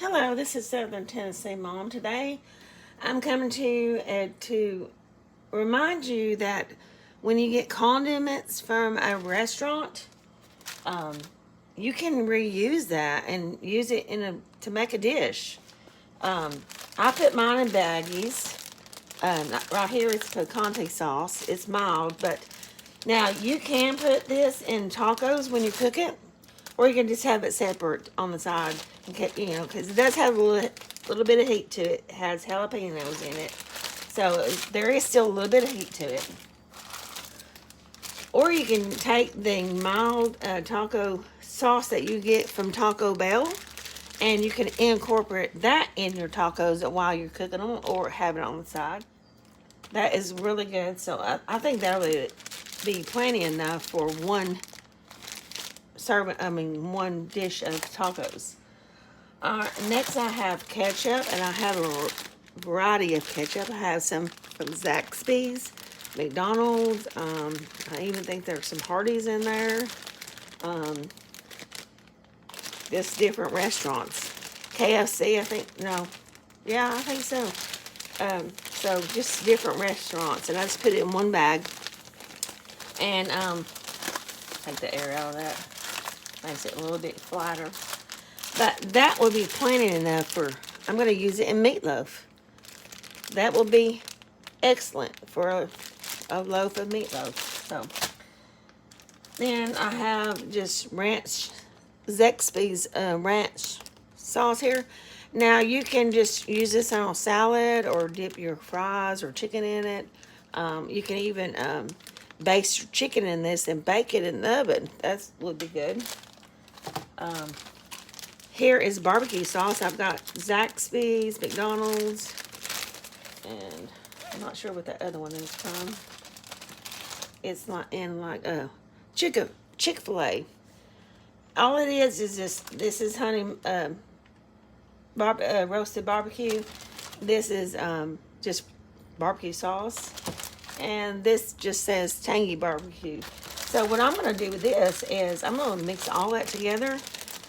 Hello, this is Southern Tennessee Mom. Today, I'm coming to you to remind you that when you get condiments from a restaurant, um, you can reuse that and use it to make a dish. Um, I put mine in baggies. Right here it's picante sauce. It's mild, but now you can put this in tacos when you cook it, or you can just have it separate on the side, because it does have a little bit of heat to it. It has jalapenos in it, so there is still a little bit of heat to it. Or you can take the mild taco sauce that you get from Taco Bell, and you can incorporate that in your tacos while you're cooking them, or have it on the side. That is really good. So I think that would be plenty enough for one dish of tacos. Next I have ketchup, and I have a variety of ketchup. I have some from Zaxby's, McDonald's. I even think there's some Hardee's in there. Just different restaurants. KFC, I think. No, yeah, I think so. So just different restaurants, and I just put it in one bag, and take the air out of that. Makes it a little bit flatter. But that will be plenty enough for, I'm going to use it in meatloaf. That will be excellent for a loaf of meatloaf. So then I have just Zaxby's ranch sauce here. Now you can just use this on a salad or dip your fries or chicken in it. You can even baste your chicken in this and bake it in the oven. That would be good. Here is barbecue sauce. I've got Zaxby's, McDonald's, and I'm not sure what the other one is from. It's not in Chick-fil-A. All it is this is honey roasted barbecue. This is just barbecue sauce, and this just says tangy barbecue. So what I'm going to do with this is I'm going to mix all that together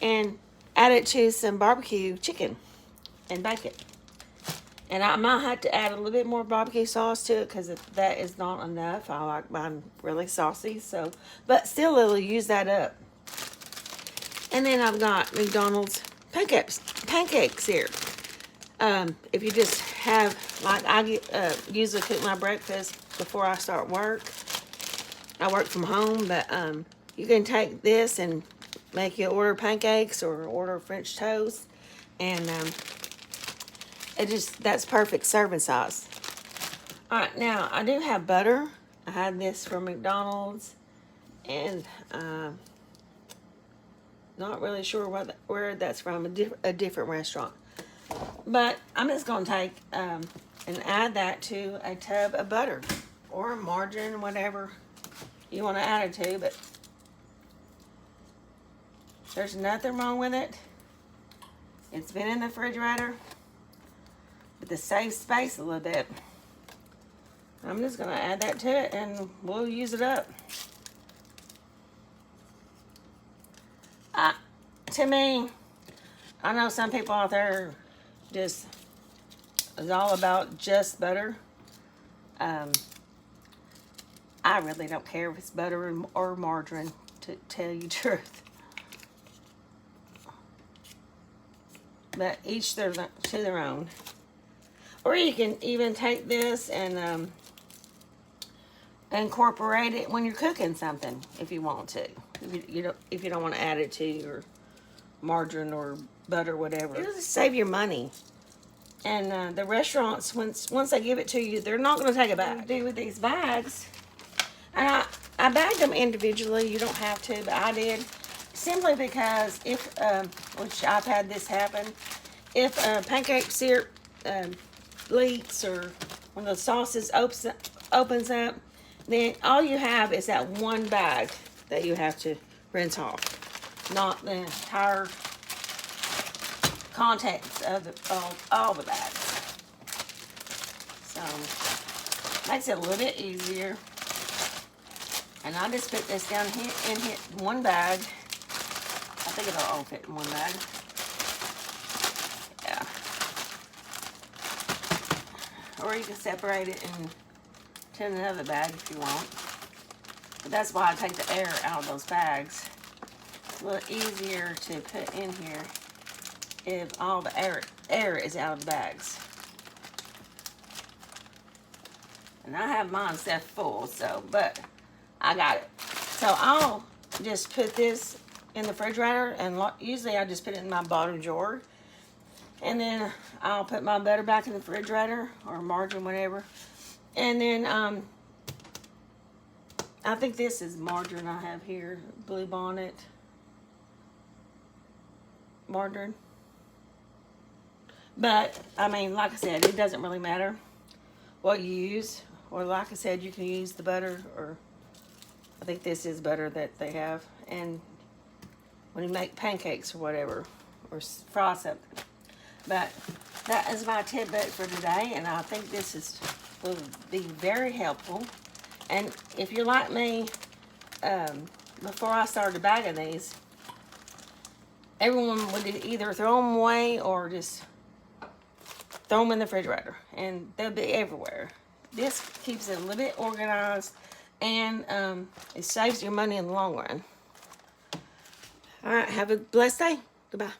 and add it to some barbecue chicken and bake it. And I might have to add a little bit more barbecue sauce to it because that is not enough. I like mine really saucy, but still it'll use that up. And then I've got McDonald's pancakes here. If you just have, like I usually cook my breakfast before I start work. I work from home, but you can take this and make you order pancakes or order French toast, and that's perfect serving size. All right, now I do have butter. I had this from McDonald's, and not really sure where that's from, a different restaurant. But I'm just going to take and add that to a tub of butter or margarine, whatever you want to add it to, but there's nothing wrong with it. It's been in the refrigerator, but to save space a little bit, I'm just going to add that to it and we'll use it up. To me, I know some people out there just is all about just butter. I really don't care if it's butter or margarine, to tell you the truth. But each to their own. Or you can even take this and incorporate it when you're cooking something, if you want to. If you don't want to add it to your margarine or butter, whatever. It'll just save your money. And the restaurants, once they give it to you, they're not going to take it back. Do with these bags, and I bagged them individually. You don't have to, but I did, simply because which I've had this happen, if pancake syrup leaks or when the sauces opens up, then all you have is that one bag that you have to rinse off, not the entire contents of all the bags. So makes it a little bit easier. And I just put this down here in one bag. I think it'll all fit in one bag. or you can separate it into another bag if you want. But that's why I take the air out of those bags. It's a little easier to put in here if all the air is out of the bags. And I have mine set full, so, but I got it. So I'll just put this in the refrigerator, and usually I just put it in my bottom drawer. And then I'll put my butter back in the refrigerator, or margarine, whatever. And then I think this is margarine I have here, Blue Bonnet margarine. But I mean, like I said, it doesn't really matter what you use. Or like I said, you can use the butter, or I think this is butter that they have. And when you make pancakes or whatever, or fry something. But that is my tidbit for today, and I think this will be very helpful. And if you're like me, before I started bagging these, everyone would either throw them away or just throw them in the refrigerator, and they'll be everywhere. This keeps it a little bit organized, and it saves your money in the long run. All right, have a blessed day. Goodbye.